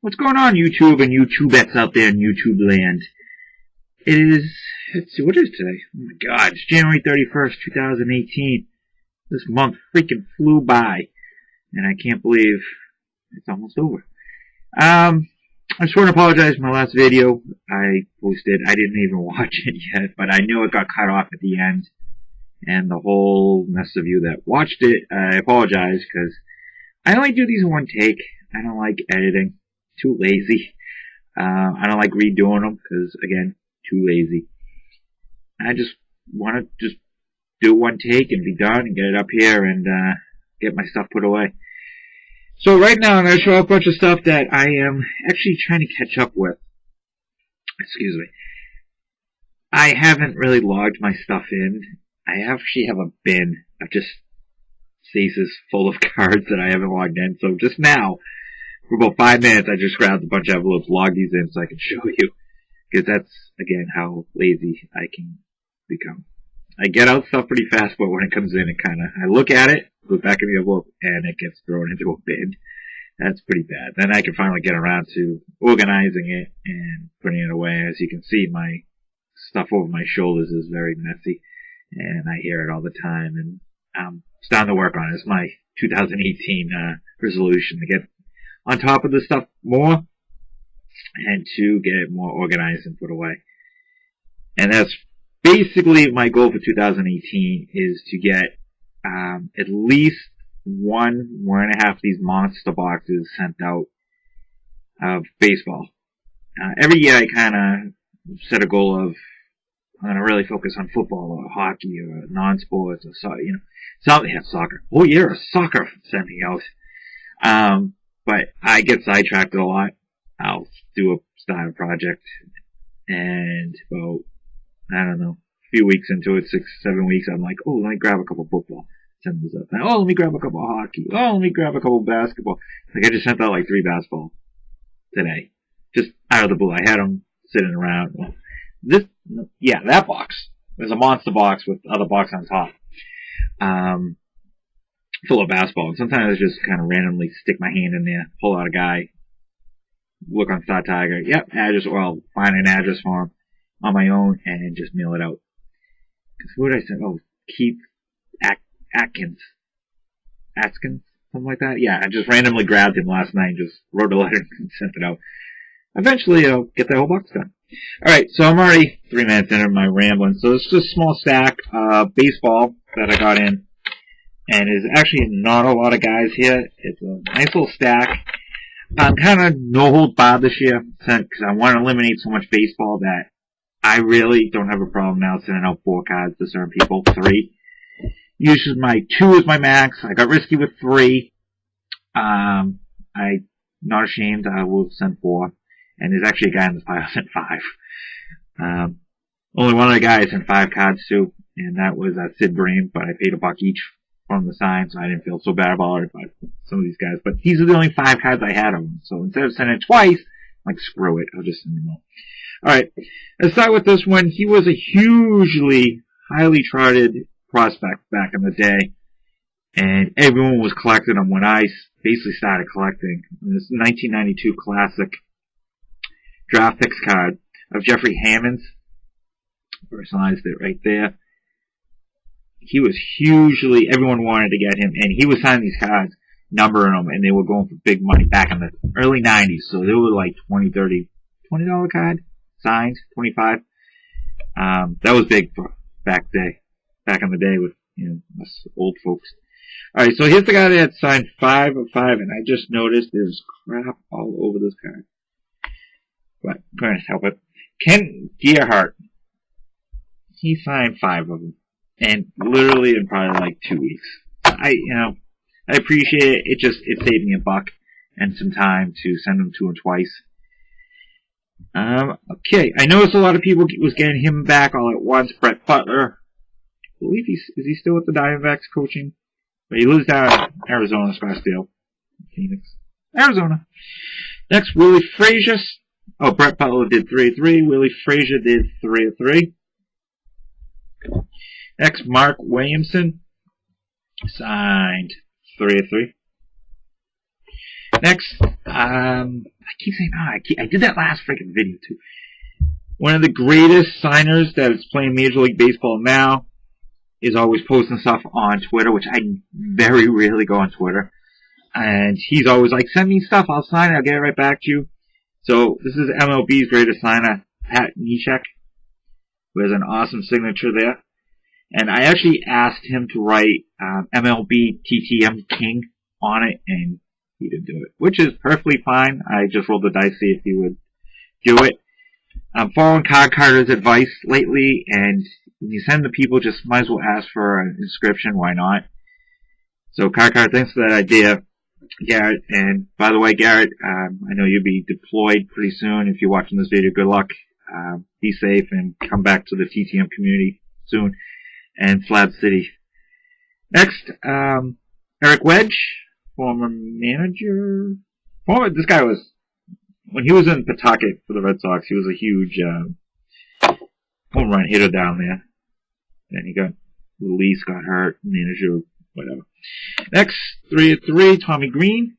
What's going on, YouTube and YouTubettes out there in YouTube land? Let's see, what is today? Oh my god, it's January 31st, 2018. This month freaking flew by, and I can't believe it's almost over. I just want to apologize for my last video I posted. I didn't even watch it yet, but I knew it got cut off at the end. And the whole mess of you that watched it, I apologize, because I only do these in one take. I don't like editing. Too lazy. I don't like redoing them because, again, too lazy. I just want to just do one take and be done and get it up here and get my stuff put away. So right now I'm going to show a bunch of stuff that I am actually trying to catch up with. Excuse me. I haven't really logged my stuff in. I actually have a bin of just cases full of cards that I haven't logged in. So just now, for about 5 minutes, I just grabbed a bunch of envelopes, logged these in so I can show you. Because that's, again, how lazy I can become. I get out stuff pretty fast, but when it comes in, I look at it, go back in the envelope, and it gets thrown into a bin. That's pretty bad. Then I can finally get around to organizing it and putting it away. As you can see, my stuff over my shoulders is very messy, and I hear it all the time, and I'm starting to work on it. It's my 2018 resolution to get on top of this stuff more and to get it more organized and put away. And that's basically my goal for 2018 is to get at least one and a half of these monster boxes sent out of baseball. Every year I kind of set a goal of I'm going to really focus on football or hockey or non-sports or something. Soccer. Oh yeah, soccer sent me out. But I get sidetracked a lot. I'll start a project, and about, I don't know, a few weeks into it, 6-7 weeks, I'm like, oh, let me grab a couple football. Send those up. Oh, let me grab a couple hockey. Oh, let me grab a couple basketball. Like, I just sent out like 3 basketball today. Just out of the blue. I had them sitting around. Well, that box. There's a monster box with other box on top. Full of basketball. And sometimes I just kind of randomly stick my hand in there, pull out a guy, look on Star Tiger, find an address for him on my own and just mail it out. Because who did I send? Oh, Keith Atkins, something like that. Yeah, I just randomly grabbed him last night and just wrote a letter and sent it out. Eventually, I'll get that whole box done. Alright, so I'm already 3 minutes into my rambling. So it's just a small stack of baseball that I got in. And there's actually not a lot of guys here. It's a nice little stack. I'm kind of no hold barred this year because I want to eliminate so much baseball that I really don't have a problem now sending out 4 cards to certain people. 3. Usually 2 is my max. I got risky with 3. I'm not ashamed. I will send 4. And there's actually a guy in this pile sent 5. Only one of the guys sent 5 cards too, and that was Sid Bream, but I paid $1 each from the sign, so I didn't feel so bad about it by some of these guys. But these are the only 5 cards I had of them. So instead of sending it twice, I'm like, screw it, I'll just send them all. Alright, let's start with this one. He was a hugely, highly trotted prospect back in the day. And everyone was collecting them when I basically started collecting. This 1992 classic draft picks card of Jeffrey Hammonds. Personalized it right there. He was everyone wanted to get him, and he was signing these cards, numbering them, and they were going for big money back in the early 90s, so they were like $20 card, signed, 25. That was big for back in the day with, us old folks. Alright, so here's the guy that had signed 5 of 5, and I just noticed there's crap all over this card. But I'm going to help it. Ken Gerhart. He signed 5 of them. And literally in probably like 2 weeks. I appreciate it. It saved me $1 and some time to send them to him twice. Okay. I noticed a lot of people was getting him back all at once. Brett Butler. I believe is he still with the Diamondbacks coaching? But he lives down in Arizona, Scottsdale. Phoenix. Arizona. Next, Willie Frazier. Oh, Brett Butler did 3 of 3. Willie Frazier did 3 of 3. Next, Mark Williamson signed 3 of 3. Next, I keep saying, I did that last freaking video too. One of the greatest signers that is playing Major League Baseball now is always posting stuff on Twitter, which I very rarely go on Twitter. And he's always like, send me stuff, I'll sign it, I'll get it right back to you. So this is MLB's greatest signer, Pat Neshek, who has an awesome signature there. And I actually asked him to write MLB TTM King on it, and he didn't do it, which is perfectly fine. I just rolled the dice to see if he would do it. I'm following Card Carter's advice lately, and when you send the people, just might as well ask for an inscription. Why not? So Card Carter, thanks for that idea, Garrett. And by the way, Garrett, I know you'll be deployed pretty soon. If you're watching this video, good luck. Be safe and come back to the TTM community soon. And Slab City. Next, Eric Wedge, former manager. This guy was, when he was in Pawtucket for the Red Sox, he was a huge home run hitter down there. Then he got released, got hurt, manager, whatever. Next, 3-3, Tommy Green.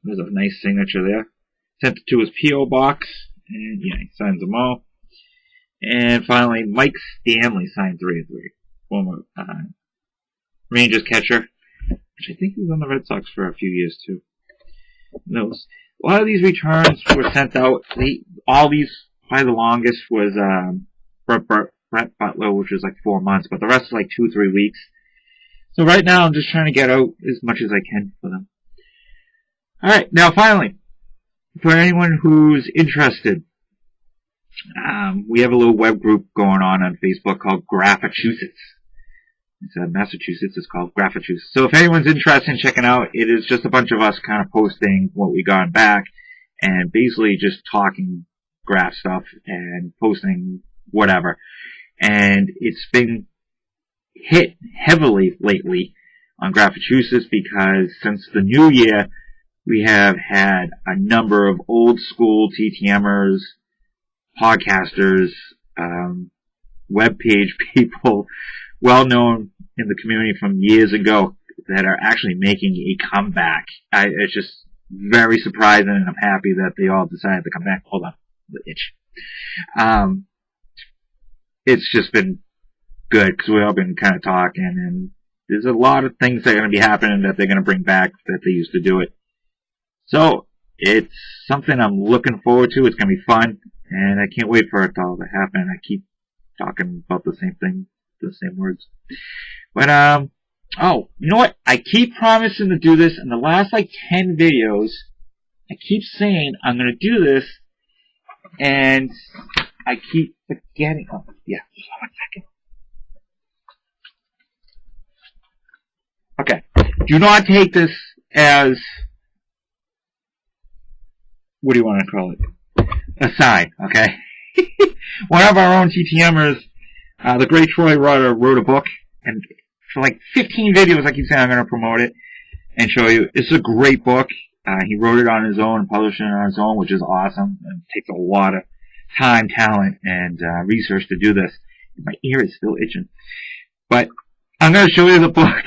There's a nice signature there. Sent it to his P.O. box, and yeah, he signs them all. And finally, Mike Stanley signed 3-3, former Rangers catcher, which I think he was on the Red Sox for a few years too. A lot of these returns were sent out. All these, probably the longest was Brett Butler, which was like 4 months, but the rest is like 2-3 weeks. So right now, I'm just trying to get out as much as I can for them. All right, now finally, for anyone who's interested, we have a little web group going on Facebook called Graphicheusets. It's Massachusetts. It's called Graphicheusets. So if anyone's interested in checking out, it is just a bunch of us kind of posting what we got back and basically just talking graph stuff and posting whatever. And it's been hit heavily lately on Graphicheusets because since the new year, we have had a number of old school TTMers, podcasters, web page people, well known in the community from years ago, that are actually making a comeback. It's just very surprising, and I'm happy that they all decided to come back. Hold on, the itch. It's just been good because we've all been kind of talking, and there's a lot of things that are going to be happening that they're going to bring back that they used to do it. So it's something I'm looking forward to. It's going to be fun. And I can't wait for it all to happen. I keep talking about the same thing, the same words. But, oh, you know what? I keep promising to do this in the last, 10 videos. I keep saying I'm going to do this, and I keep forgetting. Oh, yeah. 1 second. Okay. Do not take this as, what do you want to call it? Aside, okay? One of our own TTMers, the great Troy Rutter, wrote a book, and for 15 videos, I keep saying I'm going to promote it and show you. It's a great book. He wrote it on his own and published it on his own, which is awesome. It takes a lot of time, talent, and research to do this. My ear is still itching. But I'm going to show you the book.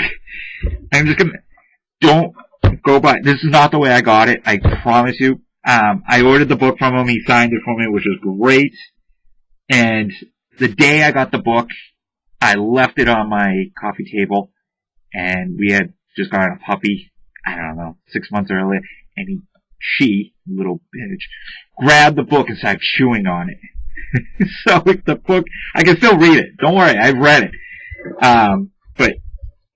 I'm just going to... Don't go by... This is not the way I got it. I promise you. I ordered the book from him. He signed it for me, which was great. And the day I got the book, I left it on my coffee table, and we had just gotten a puppy, I don't know, 6 months earlier, and she, little bitch, grabbed the book and started chewing on it. So the book, I can still read it. Don't worry, I've read it. But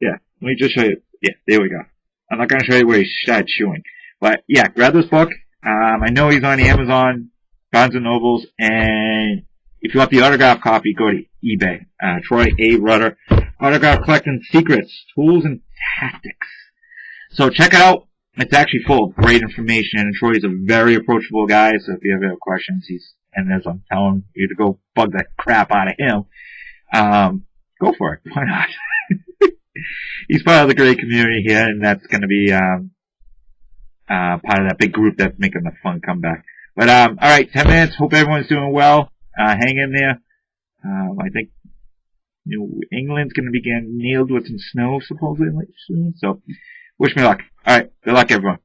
yeah, let me just show you. Yeah, there we go. I'm not going to show you where he started chewing. But yeah, grab this book. I know he's on Amazon, Barnes & Nobles, and if you want the autograph copy, go to eBay. Troy A. Rutter, Autograph Collecting Secrets, Tools, and Tactics. So check it out. It's actually full of great information, and Troy is a very approachable guy, so if you ever have questions, and as I'm telling you to go bug the crap out of him, go for it. Why not? He's part of the great community here, and that's going to be part of that big group that's making the fun comeback. But alright, 10 minutes. Hope everyone's doing well. Hang in there. I think New England's going to be getting nailed with some snow supposedly soon. So, wish me luck. Alright, good luck everyone.